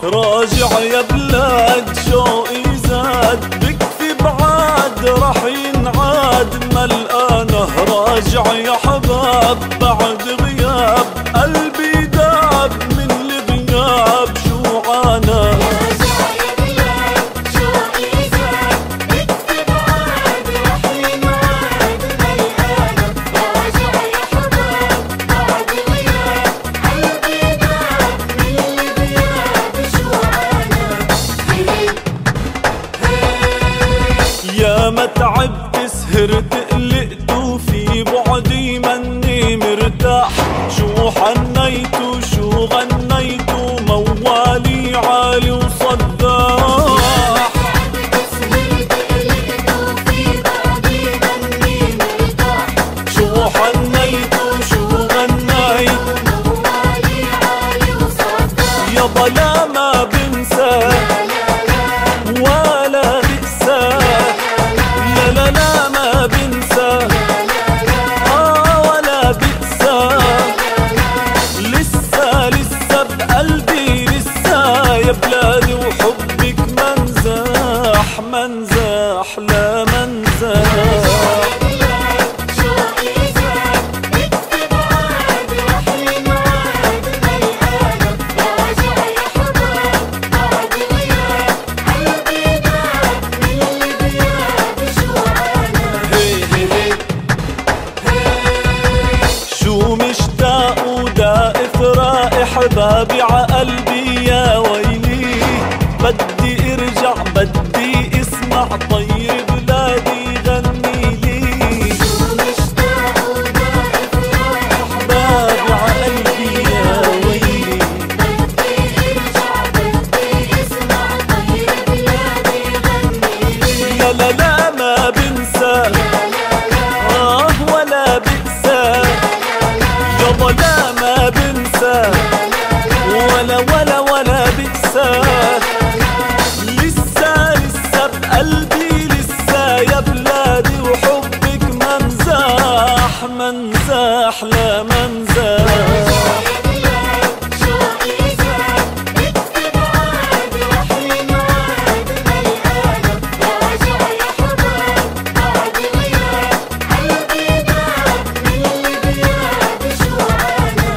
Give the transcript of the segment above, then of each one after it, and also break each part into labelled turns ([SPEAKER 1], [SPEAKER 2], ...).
[SPEAKER 1] راجع يا بلاد شوقي زاد، بكفي بعاد رح ينعاد ملقانه. راجع يا حباب بعد غياب، قلبي داب من الغياب جوعانه.
[SPEAKER 2] راجع يا بلاد شوقي زاد، بكفي بعاد رح ينعاد ملقانه. راجع يا حباب بعد غياب، قلبي داب من الغياب جوعانه.
[SPEAKER 1] يا ما تعبت سهرت قلقت وفي بعدي مني مرتاح. شو حنيت وشو غنيت موالي عالي وصداح. شو حنيت وشو غنيت
[SPEAKER 2] موالي عالي وصداح.
[SPEAKER 1] يابا لا ما بنسى ولا بئسى. لا لا لا ما بنسى ولا بئسى. لسه لسه بقلبي لسه يا بلادي، وحبك منزاح منزاح لا منزاح. حبابي عقلبي يا ويلي، بدي ارجع بدي اسمع طير بلادي غني لي.
[SPEAKER 2] شو مشتاق ودائف رايح
[SPEAKER 1] حبابي عقلبي يا ويلي،
[SPEAKER 2] بدي ارجع بدي اسمع طير بلادي غني لي.
[SPEAKER 1] لا لا لا ما بنسى ولا بئسى. يابا لا ما بنسى ولا بئسى. لسه لسه بقلبي لسه يا بلادي، وحبك منزاح منزاح لا منزاح.
[SPEAKER 2] شوقي زاد، بكفي بعاد رح ينعاد ملقانه. راجع يا حباب بعد غياب، قلبي داب من الغياب جوعانه.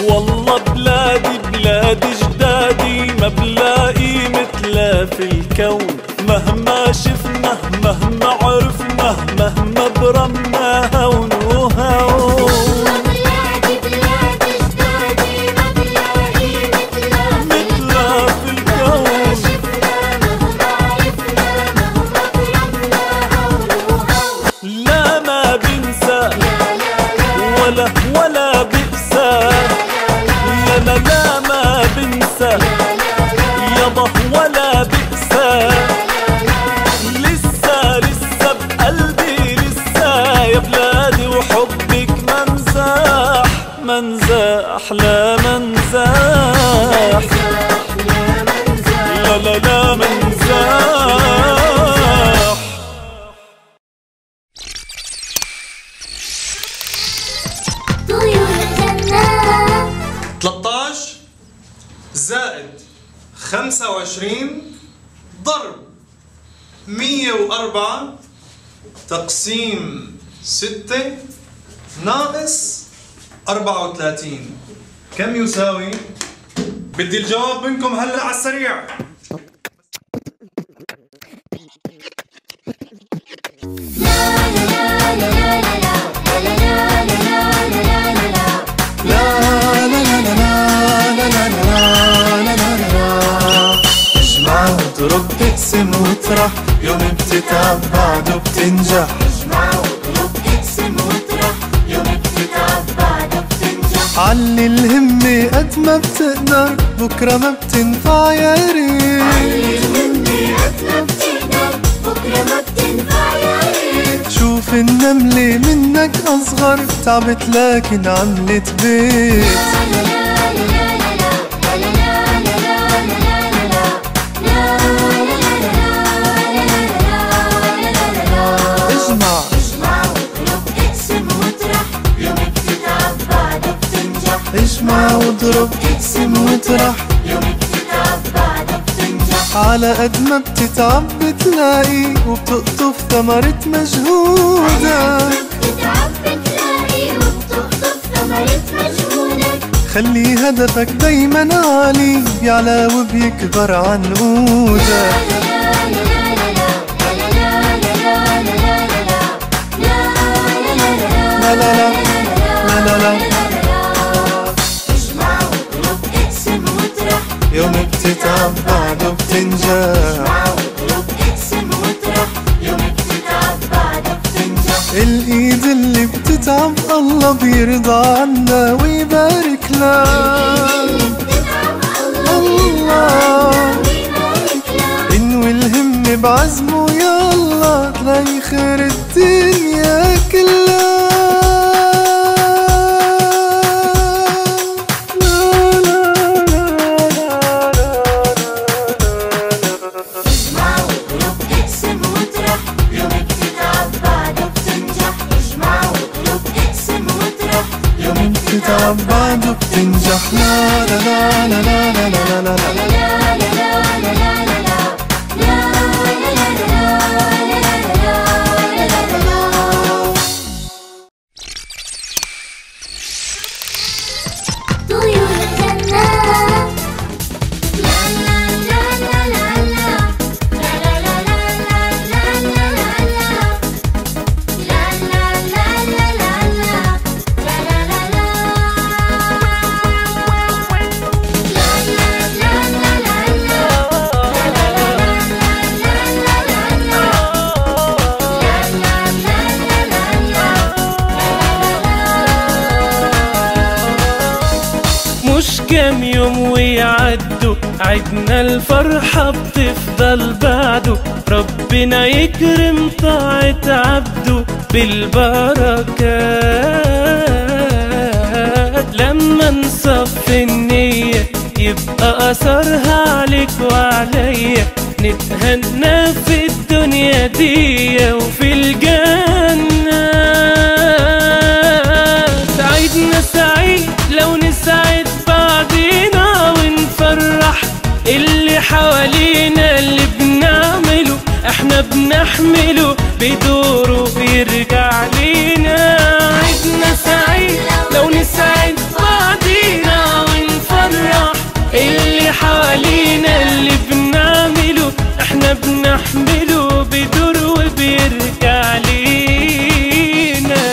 [SPEAKER 1] والله بلادي بلادي جدادي، ما بلاقي مثلها في الكون. مهما شفنا مهما عرفنا مهما برمنا هون وهون.
[SPEAKER 2] بلادي بلادي جدادي، ما بلاقي مثلها
[SPEAKER 1] في الكون.
[SPEAKER 2] شفنا مهما عرفنا مهما برمنا هون وهون.
[SPEAKER 1] لا ما بنسى ولا بئسى. لا لا لا ما بنسى يابا ولا بئسى. لسه لسه بقلبي لسه يا بلادي، وحبك منزاح منزاح لا منزاح. لا لا لا منزاح.
[SPEAKER 2] طيور الجنة
[SPEAKER 3] 13 زائد 25 ضرب 104 تقسيم 6 ناقص 34 كم يساوي؟ بدي الجواب منكم هلا على السريع.
[SPEAKER 4] اجمع واضرب اقسم واطرح، يوم بتتعب بعده بتنجح.
[SPEAKER 2] اجمع واضرب اقسم واطرح، يوم بتتعب بعده بتنجح.
[SPEAKER 4] علي الهمة قد ما بتقدر، بكرة ما بتنفع يا ريت.
[SPEAKER 2] علي الهمة قد ما بتقدر، بكرة ما بتنفع يا ريت.
[SPEAKER 4] شوف النملة منك أصغر، تعبت لكن عملت بيت. اجمع بعده بتقسم وترح،
[SPEAKER 2] يوم بتتعب بعده بتنجح.
[SPEAKER 4] على قد ما بتتعب بتلاقي وبتقطف ثمرة مجهودك.
[SPEAKER 2] بتتعب بتلاقي وبتقطف ثمرة مجهودك.
[SPEAKER 4] خلي هدفك دايما عالي بيعلى وبيكبر عنقودك. لا لا لا لا لا لا
[SPEAKER 2] اجمع وقلوب اقسم وترح،
[SPEAKER 4] يوم بتتعب بعده بتنجح.
[SPEAKER 2] اجمع وقلوب اقسم وترح، يوم بتتعب بعده بتنجح.
[SPEAKER 4] الايد اللي بتتعب الله بيرضى عنا ويبارك لها. الله انوي الهم بعزمه يا الله تلاقي خير الدنيا كلها.
[SPEAKER 2] اجمع وقلوب اقسم وترح، يوم بتتعب بعده بتنجح. اجمع وقلوب اقسم وترح، يوم
[SPEAKER 4] بتتعب بعده بتنجح. لا لا لا لا لا لا لا لا
[SPEAKER 2] طيور الجنة. لا لا لا لا لا لا لا لا لا لا لا لا لا
[SPEAKER 1] مش كام يوم ويعدوا عدنا الفرحة بتفضل بعده، ربنا يكرم طاعة عبده بالبركات. لما نصفي النية يبقى أثرها عليك وعليا، نتهنى في الدنيا دي وفي الجنة. سعيدنا سعيد لو نسعد بعضينا ونفرح اللي حوالينا. اللي بنعمله احنا بنحمله بدوره بيرجع لينا. عيدنا سعيد لو نسعد بعضينا ونفرح اللي حوالينا. اللي بنعمله احنا بنحمله بدوره وبيرجع لينا.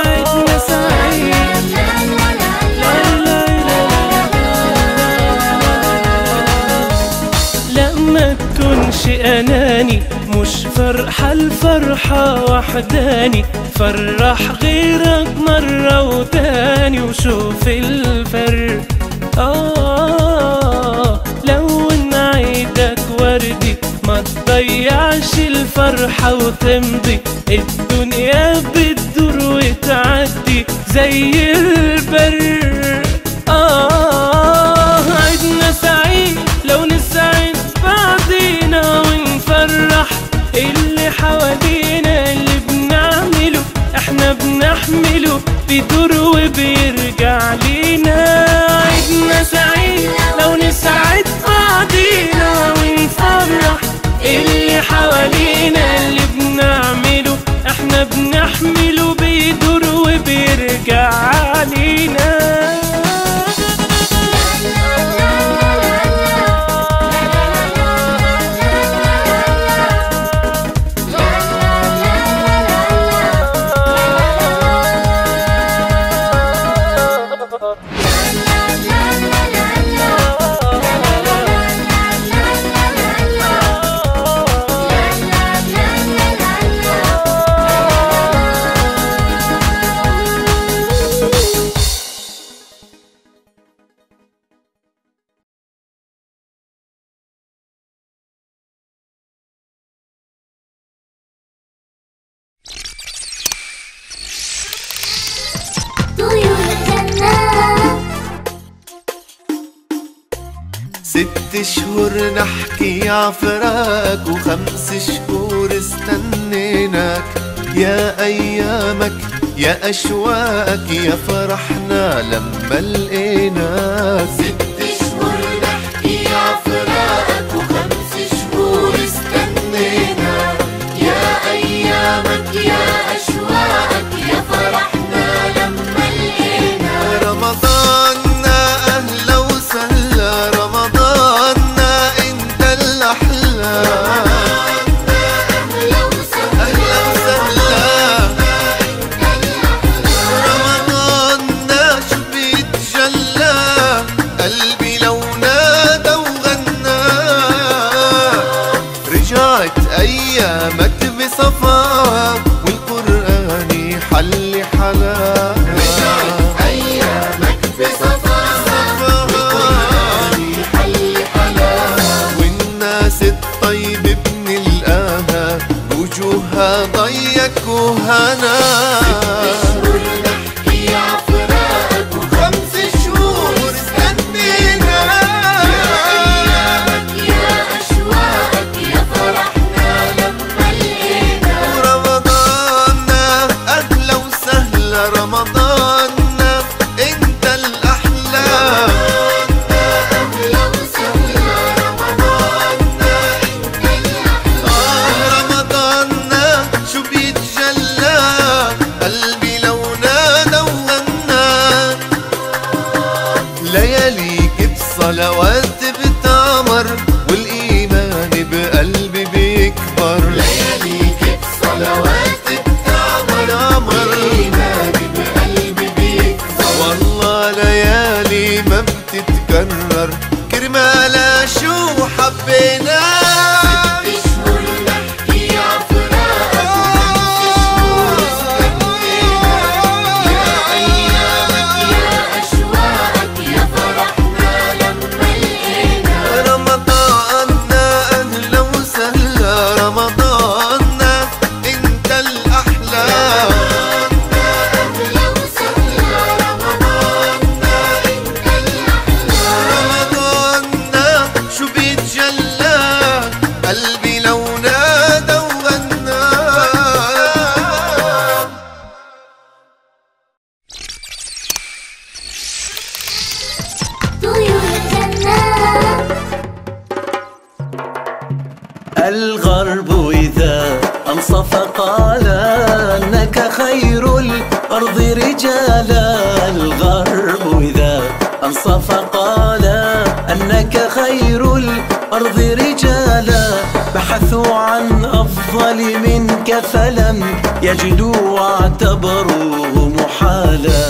[SPEAKER 1] عيدنا سعيد لما تكونش أناني، مش فرحة الفرحة وحداني. فرح غيرك مرة وتاني وشوف الفرق. لون عيدك وردي ما تضيعش الفرحة وتمضي. الدنيا بتدور وتعدي زي البر. عيدنا سعيد لو نسعد بعضينا ونفرح اللي حوالينا. اللي بنعمله احنا بنحمله بيدور وبيرجع لينا. عيدنا سعيد لو نسعد بعضينا ونفرح اللي حوالينا. اللي بنعمله احنا بنحمله بيدور وبيرجع لينا.
[SPEAKER 2] طيور الجنة.
[SPEAKER 4] 6 شهور نحكي عفراق و5 شهور استنيناك. يا أيامك يا أشواقك يا فرحنا لما لقيناك.
[SPEAKER 2] 6 شهور نحكي عفراقك و5 شهور استنينا. يا أيامك يا أشواقك يا فرحنا لما لقينا.
[SPEAKER 4] رمضاننا أهلا وسهلا رمضاننا انت الأحلى. رمضاننا شو بيتجلى قلبي لو نادى وغنى. رجعت أيامك بصفا والقرآن يحلي حلا.
[SPEAKER 2] رجعت أيامك بصفا والقرآن يحلي حلا.
[SPEAKER 4] والناس الطيب بنلقاها وجوهها ضيق وهنا.
[SPEAKER 2] 6 شهور نحكي عفراقك و5 شهور استنينا. يا أيامك يا أشواقك يا فرحنا لما لقينا.
[SPEAKER 4] رمضاننا أهلا وسهلا رمضاننا انت الأحلى.
[SPEAKER 2] أهلا وسهلا رمضاننا انت الأحلى.
[SPEAKER 4] رمضاننا شو بيتجلى قلبي لو نادى وغنى. لياليك بصلوات بتعمر والإيمان بقلبي بيكبر.
[SPEAKER 2] لياليك بصلوات بتعمر والإيمان بقلبي بيكبر.
[SPEAKER 4] والله ليالي ما بتتكرر كرمالها شو حبينا.
[SPEAKER 2] 6 شهور نحكي عفراقك و5 شهور استنينا. يا أيامك يا أشواقك يا فرحنا لما لقينا.
[SPEAKER 4] رمضاننا أهلا وسهلا رمضاننا انت الأحلى.
[SPEAKER 2] أهلا وسهلا رمضاننا انت الأحلى.
[SPEAKER 4] رمضاننا شو بيتجلى قلبي لو نادى وغنى.
[SPEAKER 2] طيور الجنة.
[SPEAKER 1] الغرب إذا أنصف قال أنك خير الأرض رجالا. الغرب إذا أنصف قال أنك خير الأرض رجالا. بحثوا عن أفضل منك فلم يجدوا واعتبروه محالا.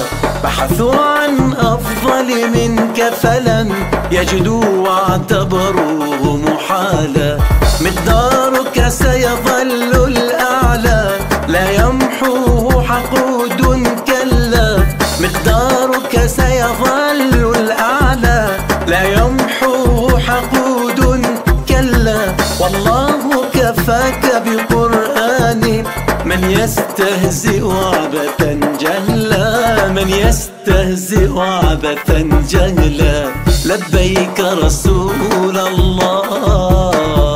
[SPEAKER 1] بحثوا عن أفضل منك فلم يجدوا واعتبروه محالا. مقدارك سيظل الأعلى لا يمحوه حقود كلا. مقدارك سيظل الأعلى لا يمحوه حقود كلا. والله كفاك بقرآن من يستهزئ عبثا جهلا. من يستهزئ عبثا جهلا. لبيك رسول الله